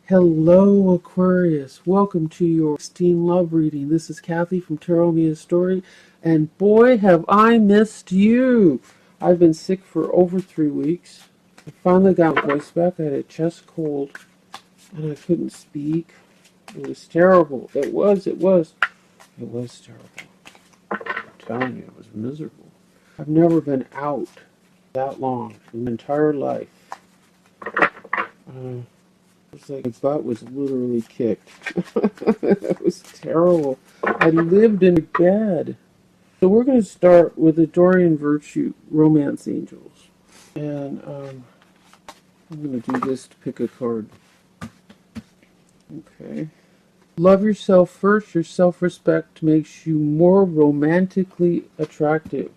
Hello, Aquarius. Welcome to your 16 love reading. This is Kathy from Tarot Me a Story, and boy, have I missed you. I've been sick for over 3 weeks. I finally got my voice back. I had a chest cold, and I couldn't speak. It was terrible. It was terrible. I'm telling you, it was miserable. I've never been out that long in my entire life. It's like my butt was literally kicked. It was terrible. I lived in bed. So we're going to start with the Dorian Virtue Romance Angels. And I'm going to do this to pick a card. Okay. Love yourself first. Your self-respect makes you more romantically attractive.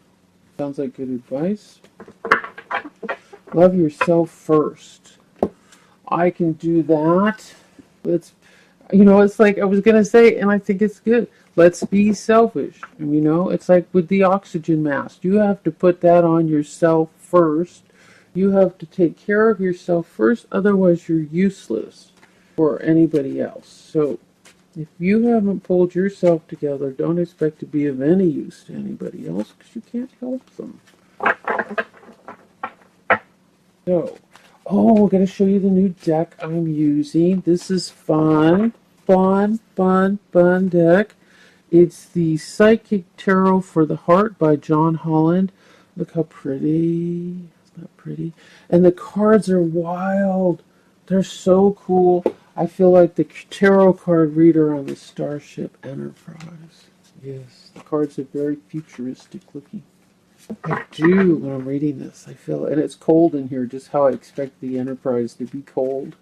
Sounds like good advice. Love yourself first. I can do that. It's like I was going to say, and I think it's good. Let's be selfish. And, it's like with the oxygen mask. You have to put that on yourself first. You have to take care of yourself first. Otherwise, you're useless for anybody else. So if you haven't pulled yourself together, don't expect to be of any use to anybody else because you can't help them. So, we're going to show you the new deck I'm using. This is fun deck. It's the Psychic Tarot for the Heart by John Holland. Look how pretty. Isn't that pretty? And the cards are wild. They're so cool. I feel like the tarot card reader on the Starship Enterprise. Yes, the cards are very futuristic looking. I do when I'm reading this. I feel, and it's cold in here, just how I expect the Enterprise to be cold.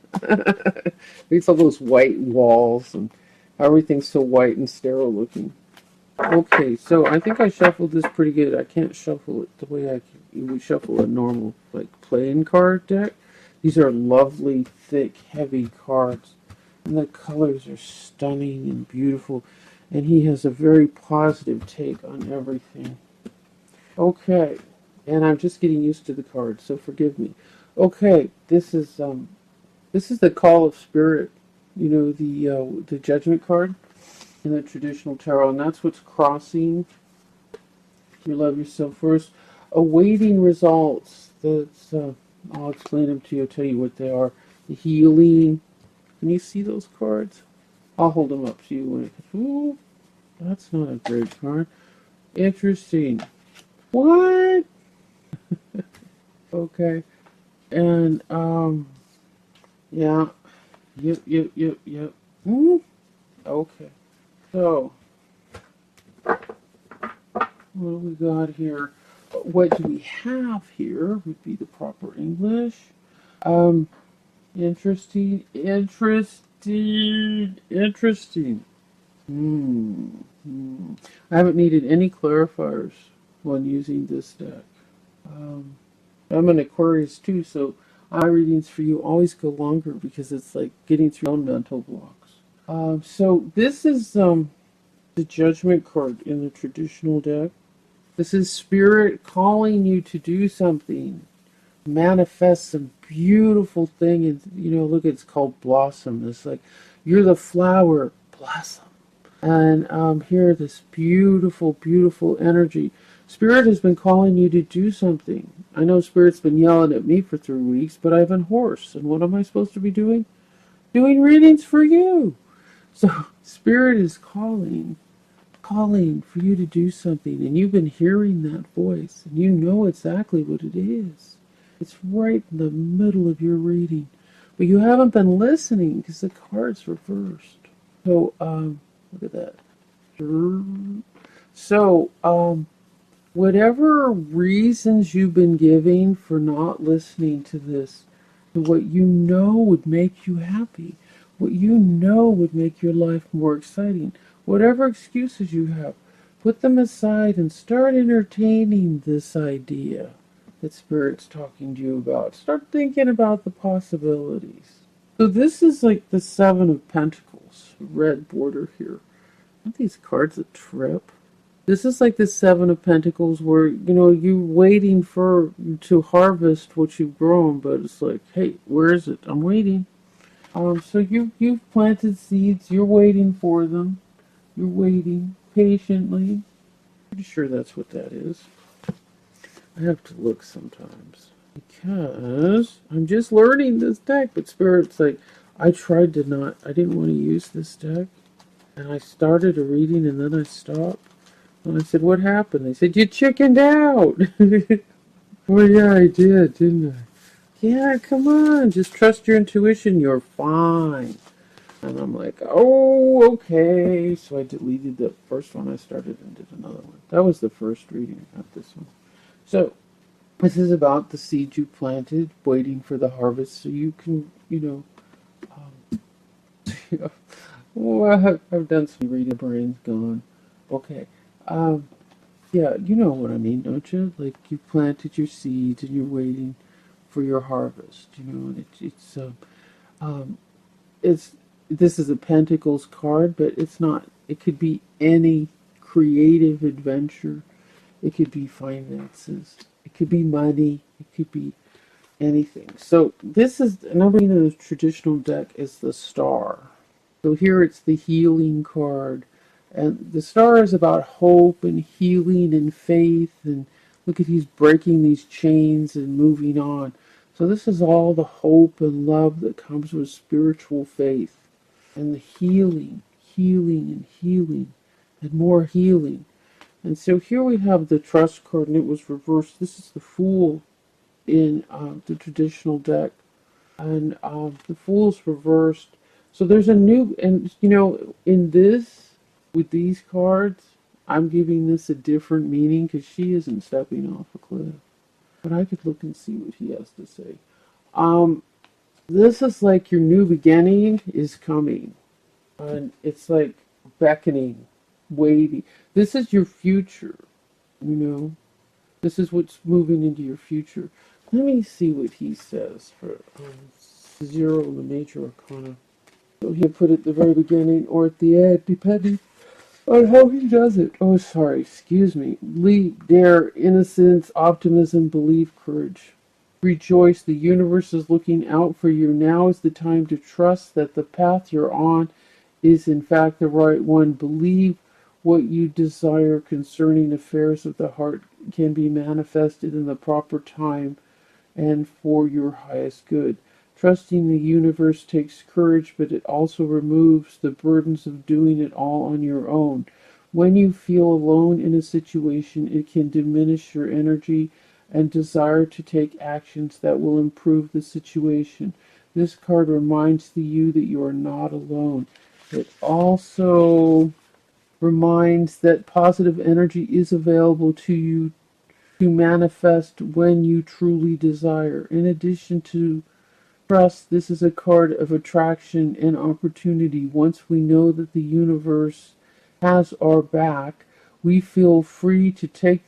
It's all those white walls and everything's so white and sterile looking. Okay, so I think I shuffled this pretty good. I can't shuffle it the way you would shuffle a normal playing card deck. These are lovely, thick, heavy cards, and the colors are stunning and beautiful. And he has a very positive take on everything. Okay, and I'm just getting used to the cards, so forgive me. Okay, this is the Call of Spirit, the Judgment card in the traditional tarot, and that's what's crossing. You love yourself first. Awaiting results. That's I'll explain them to you. I'll tell you what they are. The healing. Can you see those cards? I'll hold them up to you. Ooh, that's not a great card. Interesting. What? Okay. And, yeah. Yep. Okay. So, what do we got here? What do we have here would be the proper English. Interesting. I haven't needed any clarifiers when using this deck. I'm an Aquarius too, so my readings for you always go longer because it's like getting through your own mental blocks. So this is the Judgment card in the traditional deck. This is Spirit calling you to do something, manifest some beautiful thing, and look, it's called blossom. It's like you're the flower, blossom. And here, this beautiful, beautiful energy. Spirit has been calling you to do something. I know Spirit's been yelling at me for 3 weeks, but I've been hoarse. And what am I supposed to be doing? Doing readings for you. So Spirit is calling for you to do something. And you've been hearing that voice. And you know exactly what it is. It's right in the middle of your reading. But you haven't been listening because the card's reversed. So, look at that. So, whatever reasons you've been giving for not listening to this, to what you know would make you happy, what you know would make your life more exciting, whatever excuses you have, put them aside and start entertaining this idea that Spirit's talking to you about. Start thinking about the possibilities. So this is like the Seven of Pentacles, red border here. Aren't these cards a trip? This is like the Seven of Pentacles where, you're waiting to harvest what you've grown, but it's like, hey, where is it? I'm waiting. So you've planted seeds. You're waiting for them. You're waiting patiently. Pretty sure that's what that is. I have to look sometimes because I'm just learning this deck. But Spirit's like, I tried to not. I didn't want to use this deck, and I started a reading, and then I stopped. And I said, "What happened?" They said, "You chickened out." Well, yeah, I did, didn't I? Yeah, come on, just trust your intuition. You're fine. And I'm like, oh, okay. So I deleted the first one I started and did another one. That was the first reading, not this one. So this is about the seed you planted, waiting for the harvest, so you can, well, I've done some reading. Brain's gone. Okay. Um, yeah, you know what I mean, don't you? Like you planted your seeds and you're waiting for your harvest. And um, it's this is a Pentacles card, but it's not. It could be any creative adventure. It could be finances. It could be money. It could be anything. So this is another in the traditional deck is the Star. So here it's the healing card. And the Star is about hope and healing and faith. And look at he's breaking these chains and moving on. So this is all the hope and love that comes with spiritual faith. And the healing and healing and more healing. And so here we have the Trust card, and it was reversed. This is the Fool in the traditional deck, and the Fool's reversed. So there's a new, and in this, with these cards, I'm giving this a different meaning because she isn't stepping off a cliff. But I could look and see what he has to say. Um, this is like your new beginning is coming, and it's like beckoning, waiting. This is your future, you know. This is what's moving into your future. Let me see what he says for zero in the major arcana. So he'll put it at the very beginning or at the end, depending on how he does it. Oh, sorry, excuse me. Leap, dare, innocence, optimism, belief, courage. Rejoice, the universe is looking out for you. Now is the time to trust that the path you're on is in fact the right one. Believe what you desire concerning affairs of the heart can be manifested in the proper time and for your highest good. Trusting the universe takes courage, but it also removes the burdens of doing it all on your own. When you feel alone in a situation, it can diminish your energy and desire to take actions that will improve the situation. This card reminds you that you are not alone. It also reminds that positive energy is available to you to manifest when you truly desire. In addition to trust, this is a card of attraction and opportunity. Once we know that the universe has our back, we feel free to take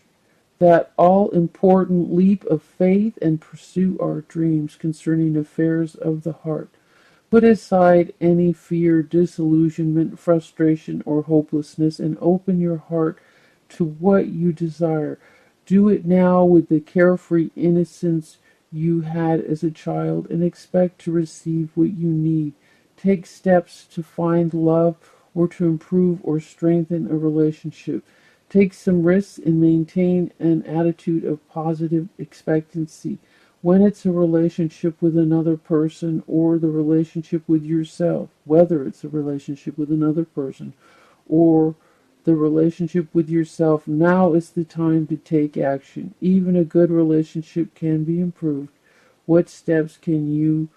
that all important leap of faith and pursue our dreams concerning affairs of the heart. Put aside any fear, disillusionment, frustration, or hopelessness and open your heart to what you desire. Do it now with the carefree innocence you had as a child and expect to receive what you need. Take steps to find love or to improve or strengthen a relationship. Take some risks and maintain an attitude of positive expectancy. When it's a relationship with another person or the relationship with yourself, whether it's a relationship with another person or the relationship with yourself, now is the time to take action. Even a good relationship can be improved. What steps can you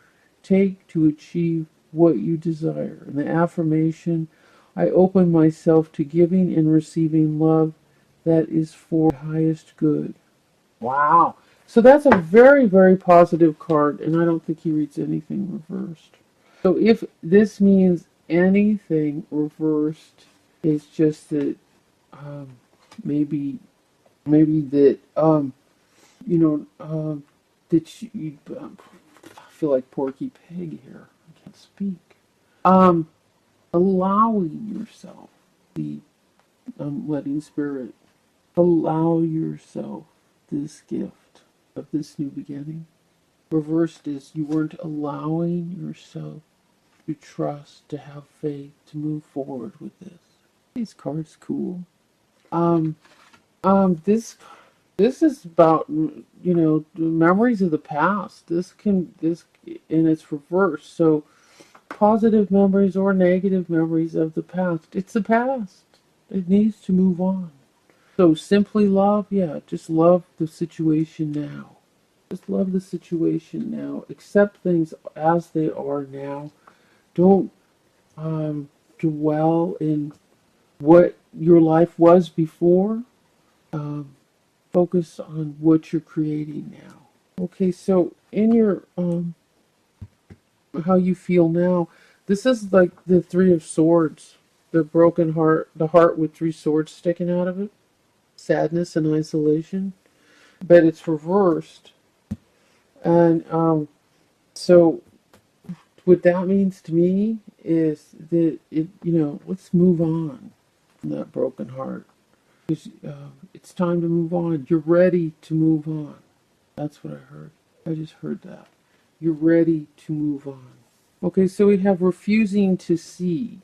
take to achieve what you desire? And the affirmation, I open myself to giving and receiving love that is for highest good. Wow. So that's a very, very positive card, and I don't think he reads anything reversed. So if this means anything reversed, it's just that um, maybe that you know that you I feel like Porky Pig here. I can't speak. Um, allowing yourself the letting spirit allow yourself this gift of this new beginning. Reversed is you weren't allowing yourself to trust, to have faith, to move forward with this. These cards cool. Um, this is about, memories of the past. This and it's reversed. So positive memories or negative memories of the past. It's the past. It needs to move on. So simply love, yeah, just love the situation now. Just love the situation now. Accept things as they are now. Don't dwell in what your life was before. Um, Focus on what you're creating now. Okay, so in your how you feel now, this is like the Three of Swords, the broken heart, the heart with three swords sticking out of it, sadness and isolation, but it's reversed. And so what that means to me is that let's move on from that broken heart. It's time to move on. You're ready to move on. That's what I heard. I just heard that. You're ready to move on. Okay, so we have refusing to see.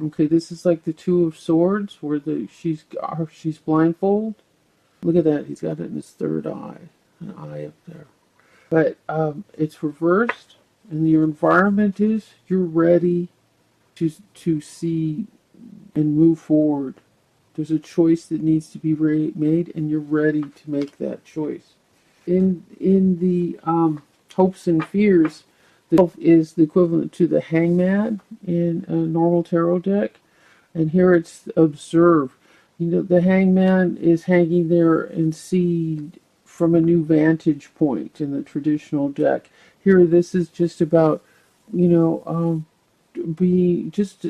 Okay, this is like the Two of Swords, where she's blindfold. Look at that. He's got it in his third eye, an eye up there. But it's reversed, and your environment is you're ready to see and move forward. There's a choice that needs to be made, and you're ready to make that choice. In the hopes and fears, the elf is the equivalent to the hangman in a normal tarot deck, and here it's observe. The hangman is hanging there and see from a new vantage point in the traditional deck. Here, this is just about, be just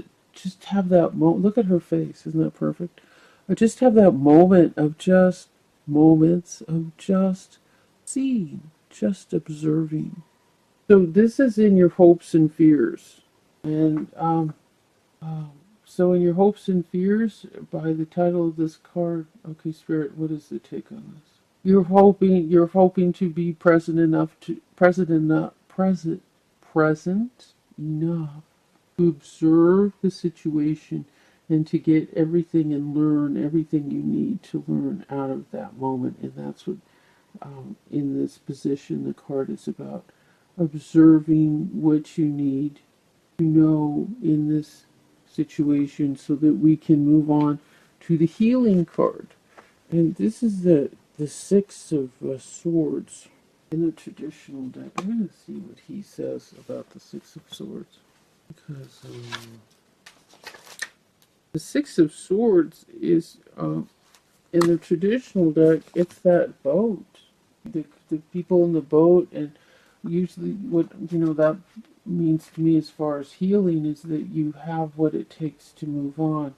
have that moment. Look at her face, isn't that perfect? Or just have that moment of just moments of just seeing, just observing. So this is in your hopes and fears, and so in your hopes and fears, by the title of this card, okay, Spirit, what is the take on this? You're hoping to be present enough to observe the situation and to get everything and learn everything you need to learn out of that moment. And that's what, in this position, the card is about. Observing what you need to know in this situation so that we can move on to the healing card. And this is the Six of Swords in the traditional deck. I'm going to see what he says about the Six of Swords. Because the Six of Swords is, in the traditional deck, it's that boat. The people in the boat, and usually what, that means to me as far as healing is that you have what it takes to move on.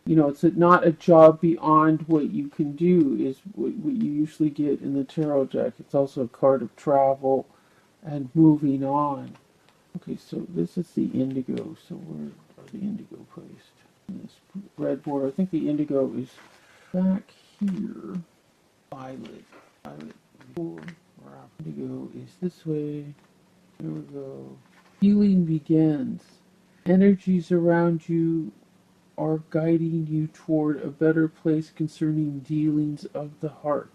It's not a job beyond what you can do is what you usually get in the tarot deck. It's also a card of travel and moving on. Okay, so this is the indigo. So where are the indigo placed? In this red border. I think the indigo is back here. Violet. Violet. Where indigo is this way. There we go. Healing begins. Energies around you are guiding you toward a better place concerning dealings of the heart.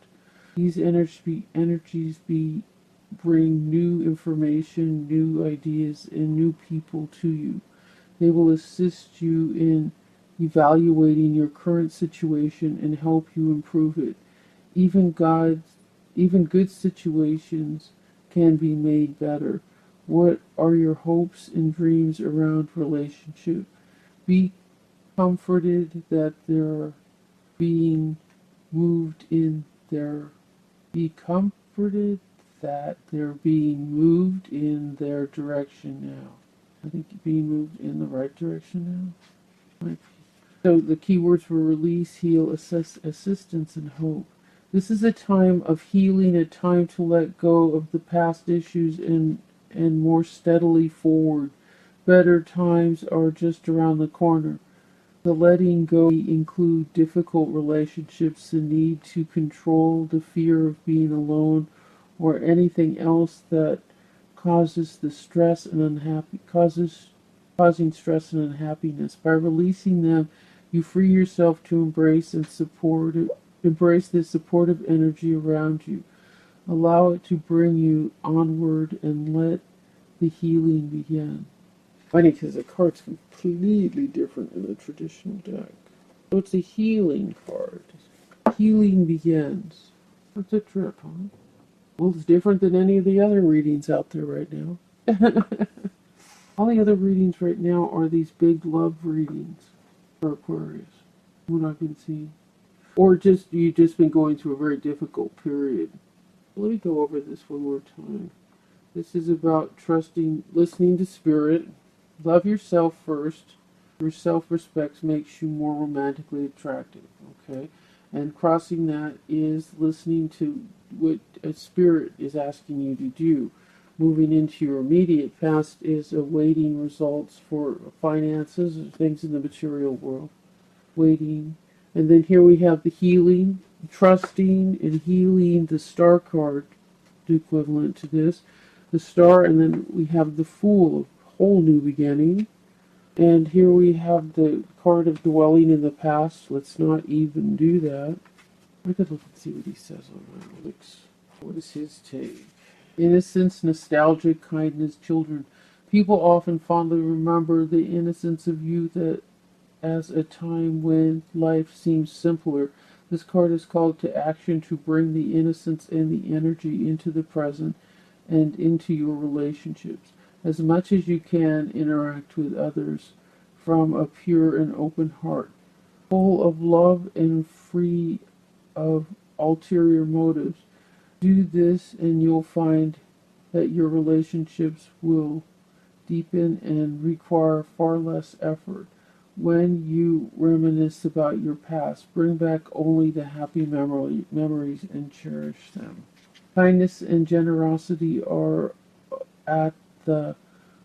These energies bring new information, new ideas, and new people to you. They will assist you in evaluating your current situation and help you improve it. Even good situations can be made better. What are your hopes and dreams around relationship? Be comforted that they're being moved in their be comforted that they're being moved in their direction now. I think being moved in the right direction now. So the keywords were release, heal, assistance, and hope. This is a time of healing, a time to let go of the past issues and more steadily forward. Better times are just around the corner. The letting go include difficult relationships, the need to control, the fear of being alone, or anything else that causes the stress and causing stress and unhappiness. By releasing them, you free yourself to embrace this supportive energy around you. Allow it to bring you onward and let the healing begin. Funny because the card's completely different in the traditional deck. So it's a healing card. Healing begins. What's a trip, huh? Well, it's different than any of the other readings out there right now. All the other readings right now are these big love readings for Aquarius, what I've been seeing. Or just you've just been going through a very difficult period. Let me go over this one more time. This is about trusting, listening to spirit. Love yourself first. Your self-respect makes you more romantically attractive, okay? And crossing that is listening to what a spirit is asking you to do. Moving into your immediate past is awaiting results for finances or things in the material world. Waiting. And then here we have the healing, trusting and healing, the star card, the equivalent to this. The star, and then we have the Fool, a whole new beginning. And here we have the card of dwelling in the past. Let's not even do that. I could look and see what he says on that. What is his take? Innocence, nostalgia, kindness, children. People often fondly remember the innocence of youth as a time when life seems simpler. This card is called to action to bring the innocence and the energy into the present and into your relationships. As much as you can, interact with others from a pure and open heart, full of love and free of ulterior motives. Do this and you'll find that your relationships will deepen and require far less effort. When you reminisce about your past, bring back only the happy memories and cherish them. Kindness and generosity are at the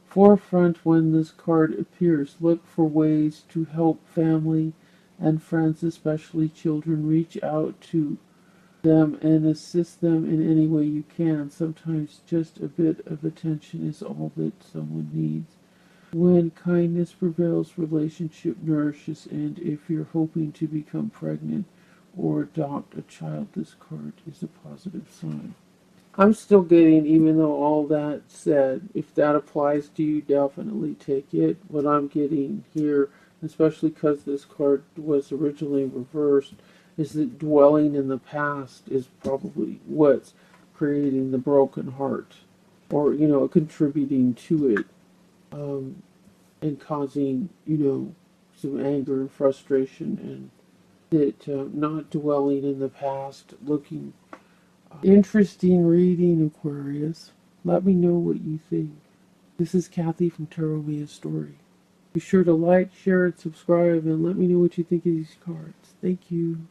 forefront when this card appears. Look for ways to help family and friends, especially children. Reach out to them and assist them in any way you can. Sometimes just a bit of attention is all that someone needs. When kindness prevails, relationship nourishes, and if you're hoping to become pregnant or adopt a child, this card is a positive sign. I'm still getting, even though all that said, if that applies to you, definitely take it. What I'm getting here, especially because this card was originally reversed, is that dwelling in the past is probably what's creating the broken heart, or, contributing to it, and causing, some anger and frustration, and that not dwelling in the past, looking. Interesting reading, Aquarius. Let me know what you think. This is Kathy from Tarot Mia Story. Be sure to like, share, and subscribe, and let me know what you think of these cards. Thank you.